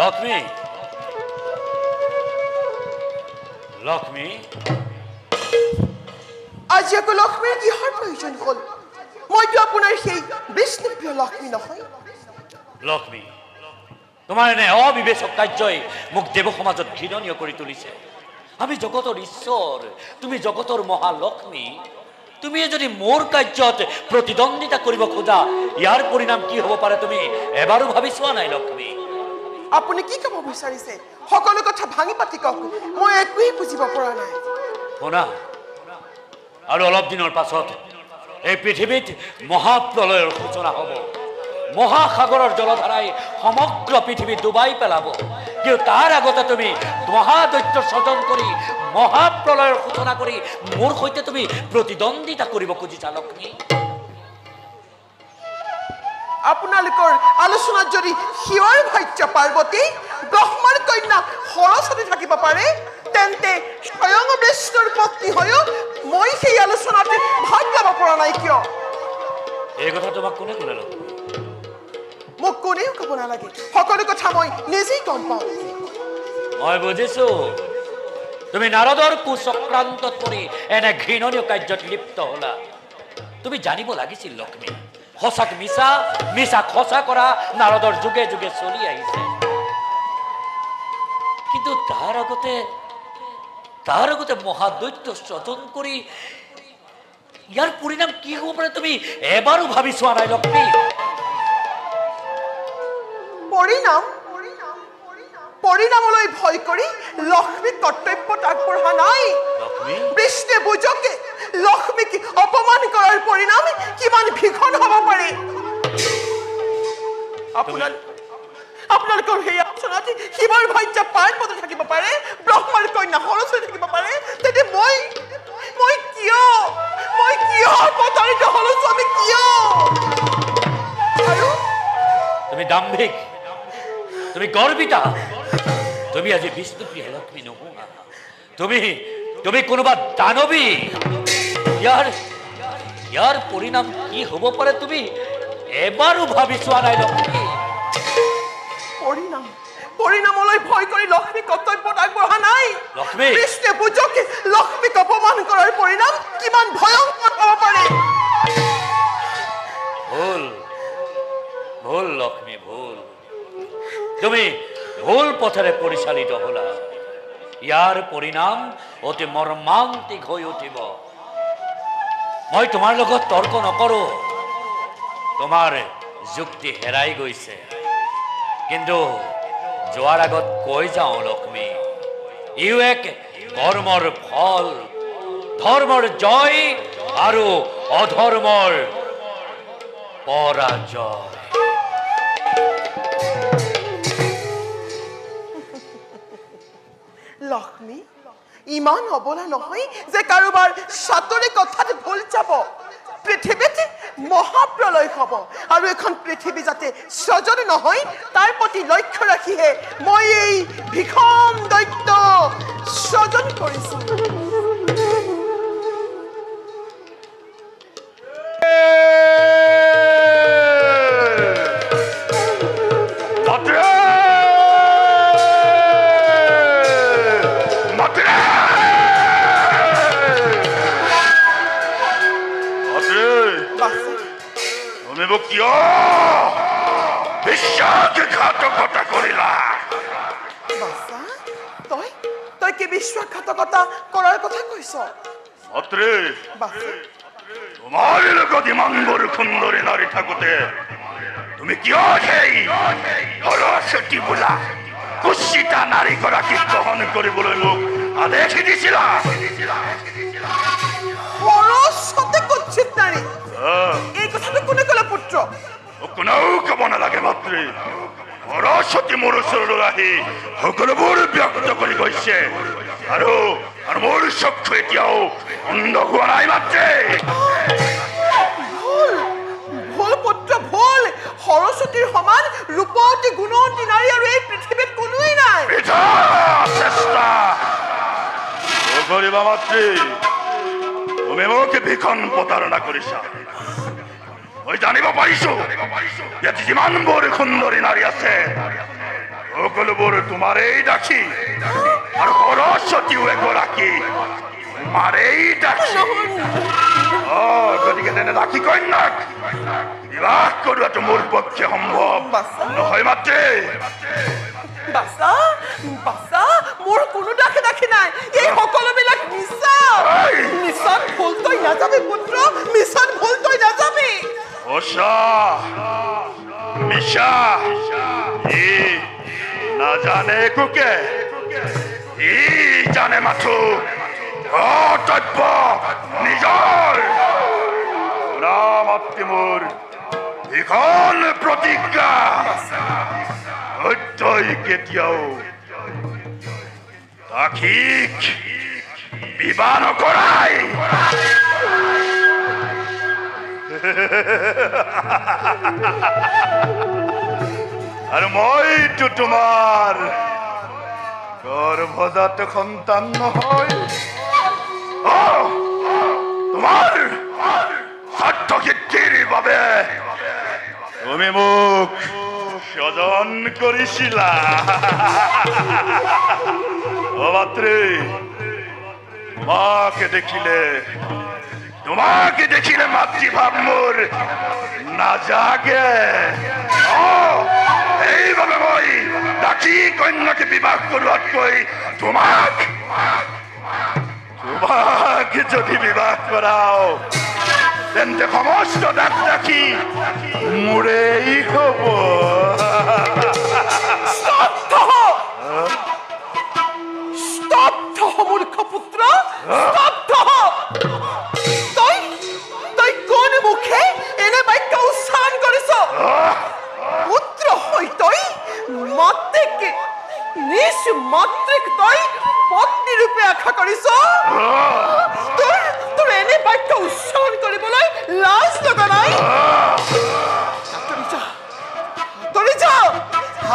লক্ষ্মী, লক্ষ্মী, আজি আকৌ লক্ষ্মীৰ কিহৰ প্ৰয়োজন হ'ল? মইতো আপোনাৰ সেই বিষ্ণুপ্ৰিয় লক্ষ্মী নহয়। লক্ষ্মী, তোমাৰ এনে অবিবেচক কাৰ্যই মোক দেৱ সমাজত ঘৃণনীয় কৰি তুলিছে। আমি জগতৰ ঈশ্বৰ, তুমি জগতৰ মহালক্ষ্মী। তুমি যদি মোৰ কাৰ্যত প্ৰতিদ্বন্দ্বিতা কৰিব খোজা, ইয়াৰ পৰিণাম কি হ'ব পাৰে তুমি এবাৰো ভাবি চোৱা নাই লক্ষ্মী? আপুনি কি ক'ব বিচাৰিছে? সকলো কথা ভাঙি পাতি কওক, মই একোৱেই বুজিব পৰা নাই। শুনা, আৰু অলপ দিনৰ পাছত এই পৃথিৱীত মহাপ্ৰলয়ৰ সূচনা হ'ব। মহাসাগৰৰ জলধাৰাই সমগ্ৰ পৃথিৱী ডুবাই পেলাব। কিন্তু তাৰ আগতে তুমি মহাদৈত্য স্বজন কৰি মহাপ্ৰলয়ৰ সূচনা কৰি মোৰ সৈতে তুমি প্ৰতিদ্বন্দ্বিতা কৰিব খুজিছা লক্ষ্মী? আপোনালোকৰ আলোচনাত যদি শিৱৰ ভাৰ্য পাৰ্বতী, ব্ৰহ্মাৰ কন্যা সৰস্বতী থাকিব পাৰে, তেন্তে স্বয়ং বিষ্ণুৰ পত্নী হৈও মই সেই আলোচনাত ভাগ ল'ব পৰা নাই কিয়? এই কথা তোমাক কোনে ক'লে লক্ষ্মী? মোক কোনেও ক'ব নালাগে, সকলো কথা মই নিজেই গম পাওঁ। মই বুজিছো, তুমি নাৰদৰ কুচক্ৰান্তত পৰি এনে ঘৃণনীয় কাৰ্যত লিপ্ত হলা। তুমি জানিব লাগিছিল লক্ষ্মী, সঁচাক মিছা, মিছাক সঁচা কৰা নাৰদৰ যুগে যুগে চলি আহিছে। কিন্তু তাৰ আগতে মহাদৈত্য স্বজন কৰি ইয়াৰ পৰিণাম কি হ'ব পাৰে তুমি এবাৰো ভাবি চোৱা নাই লক্ষ্মী? পৰিণামলৈ ভয় কৰি লক্ষ্মী কৰ্তব্যত আগবঢ়া নাই। বিষ্ণু বুজকে লক্ষ্মীক অপমান কৰাৰ পৰিণাম কিমান ভীষণ হ'ব পাৰে? আপোনালোকৰ সেই আলোচনাত শিৱৰ ভাৰ্য পাৰ্বতী থাকিব পাৰে, ব্ৰহ্মাৰ কন্যা সৰস্বতী থাকিব পাৰে, তেন্তে মই কিয় প্ৰতাৰিত হ'লো স্বামী? কিয়? আৰু তুমি দাম্ভিক, তুমি গৰ্বিতা, তুমি আজি বিষ্ণুপ্ৰিয়া লক্ষ্মী নোহোৱা। তুমি কোনোবা দানৱী। ইয়াৰ পৰিণাম কি হ'ব পাৰে তুমি এবাৰো ভাবি চোৱা নাই লক্ষ্মী? পৰিণামলৈ ভয় কৰি লক্ষ্মী কৰ্তব্যত আগবঢ়া নাই। লক্ষ্মী, কৃষ্ণে বুজকে লক্ষ্মীক অপমান কৰাৰ পৰিণাম কিমান ভয়ংকৰ হ'ব পাৰে? ভুল লক্ষ্মী, ভুল। তুমি ভুল পথেৰে পৰিচালিত হলা। ইয়াৰ পৰিণাম অতি মৰ্মান্তিক হৈ উঠিব। মই তোমাৰ লগত তৰ্ক নকৰো, তোমাৰ যুক্তি হেৰাই গৈছে। কিন্তু যোৱাৰ আগত কৈ যাওঁ লক্ষ্মী, ইও এক কৰ্মৰ ফল, ধৰ্মৰ জয় আৰু অধৰ্মৰ পৰাজয়। লক্ষ্মী ইমান অবলা নহয় যে কাৰোবাৰ সাতৰে কথাত ভুল যাব। পৃথিৱীত মহাপ্ৰলয় হ'ব আৰু এখন পৃথিৱী যাতে সজনী নহয় তাৰ প্ৰতি লক্ষ্য ৰাখিহে মই এই ভীষণ দৈত্য সজন কৰিছো। বিশ্বাসঘাতকতা কৰিলা। তই কি বিশ্বাসঘাতকতা কৰাৰ কথা কৈছ? তোমাৰ লগত ইমানবোৰ সুন্দৰী নাৰী থাকোতে তুমি কিয় সেই সৰস্বতী বোলা কুৎসিতা নাৰীগৰাকীক গ্ৰহণ কৰিবলৈ মোক আদেশ দিছিলা? সৰস্বতী কুৎসিত নাৰী, এই কথাটো কোনে ক'লে পুত্ৰ? কোনেও ক'ব নালাগে মাতৃ। সৰস্বতী মোৰ ওচৰলৈ আহি সকলোবোৰ ব্যক্ত কৰি গৈছে আৰু মোৰ চক্ষু এতিয়াও অন্ধ হোৱা নাই মাতৃ। ভুল পুত্ৰ, ভুল। সৰস্বতীৰ সমান ৰূপৱতী গুণৱতী নাৰী আৰু এই পৃথিৱীত কোনোৱেই নাই। চেষ্টা নকৰিবা মাতৃ, তুমি মোক ভীষণ প্ৰতাৰণা কৰিছা। মই জানিব পাৰিছো ইয়াত যিমানবোৰ সুন্দৰী নাৰী আছে সকলোবোৰ তোমাৰেই দাসী আৰু সৰস্বতীও এগৰাকী তোমাৰেই দাসী গতিকে তেনে দাসী কন্যাক বিবাহ কৰোৱাটো মোৰ পক্ষে সম্ভৱ নহয় মাতৃ বাছা বাছা মোৰ কোনো দাসী নাই এই সকলোবিলাক মিছা মিছাত ভুল তই নাযাবি পুত্ৰ মিছাত ভুল তই নাযাবি মিছা ই নাজানে কুকে ই জানে মাথো কৰ্তব্য নিজৰ মাতৃ মোৰ ইখন প্ৰতিজ্ঞা সত্যই কেতিয়াও তাকিক বিবাহ নকৰাই আৰু মইতো তোমাৰ গৰ্ভজাত সন্তান নহয় তোমাৰ স্বাৰ্থ সিদ্ধিৰ বাবে তুমি মোক স্বজন কৰিছিলা মাতৃ তোমাকে দেখিলে মাতৃভাৱ মোৰ নাজাগে এইভাবে মই দাসী কন্যাকে বিবাহ কৰোৱাতকৈ তোমাক যদি বিবাহ কৰাও তেন্তে সমস্ত দাস দাসী মোৰেই হব স্তব্ধ মূৰ্খ পুত্ৰ স্তব্ধ তই কোন মুখে এনে বাক্য উচ্চাৰণ কৰিছ পুত্ৰ হৈ তই নিজ মাতৃক তই পত্নী ৰূপে আশা কৰিছ তোৰ এনে বাক্য উচ্চাৰণ কৰিবলৈ লাজ লগা নাই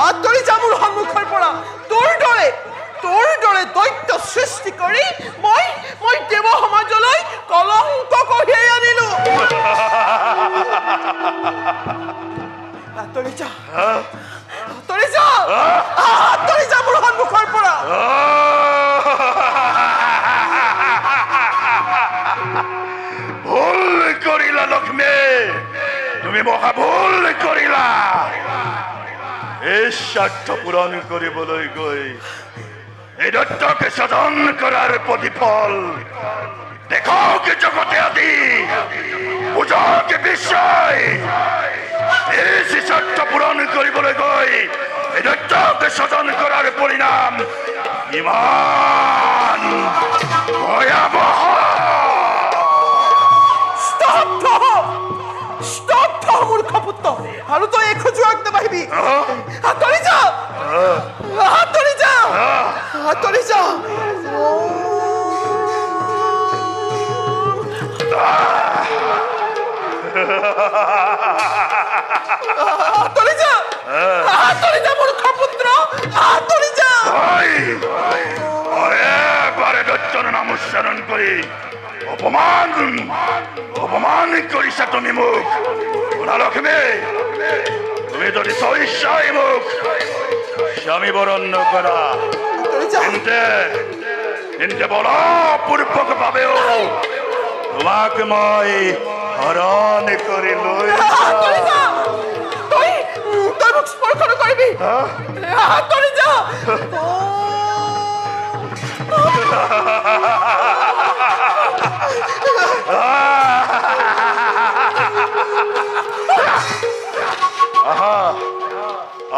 আঁতৰি যা মোৰ সন্মুখৰ পৰা তোৰ দৰে দৈত্য সৃষ্টি কৰি মই দেৱ সমাজলৈ কলংক কঢ়িয়াই আনিলো আঁতৰি যা মোৰ সন্মুখৰ পৰা ভুল কৰিলা লক্ষ্মী তুমি মহা ভুল কৰিলা এই স্বাৰ্থ পূৰণ কৰিবলৈ গৈ এই দত্তকে স্বজন কৰাৰ প্ৰতিফল দেখক জগতে আজি বুজক বিশ্বই এই স্বাৰ্থ পূৰণ কৰিবলৈ গৈ এই দত্তকে স্বজন কৰাৰ পৰিণাম ইমান ভয়াৱহ স্তব্ধ মূৰ্খ পুত্ৰ আৰু তই এখোজো আগবাঢ়িবি আঁতৰি যা মূৰ্খ পুত্ৰ আঁতৰি যা এবাৰে দৈত্যৰ নাম উচ্চাৰণ কৰি অপমান কৰিছা তুমি মোক লক্ষ্মী তুমি যদি স্বইচ্ছাই মোক স্বামী বৰণ নকৰা তেন্তে বলপূৰ্বক ভাৱেও তোমাক মই হৰণ কৰি লৈ তই মোক স্পৰ্শ নকৰিবি আঁতৰি যা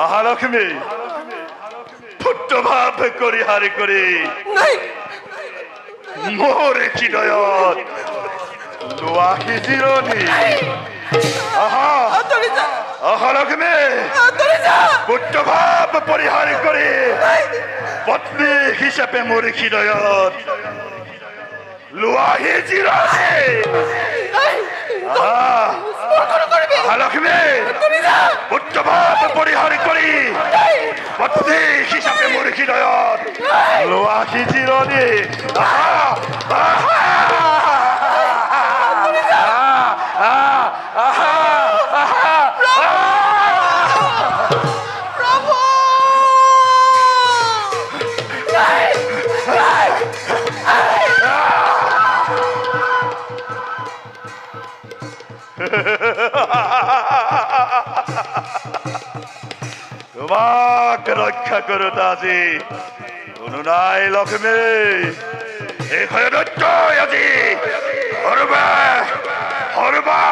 আহা লক্ষ্মী ফুট ভাৱ কৰি হাৰি কৰি মোৰ হৃদয়ত লোৱাহি জিৰণি আহা লক্ষ্মী ফুট ভাৱ পৰিহাৰ কৰি পত্নী হিচাপে মোৰ হৃদয়ত লোৱাহি জিৰণি লক্ষ্মী পুত্ৰ ভাৱ পৰিহাৰ কৰি পত্নী হিচাপে মোৰ হৃদয়ত লোৱাহি জিৰণি তোমাকে রক্ষা করো আজি কোনো নাই লক্ষ্মী এই হয়তো আজি হরবা হরবা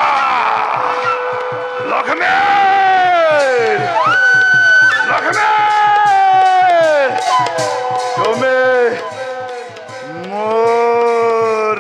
লক্ষ্মী লক্ষ্মী তুমি মোর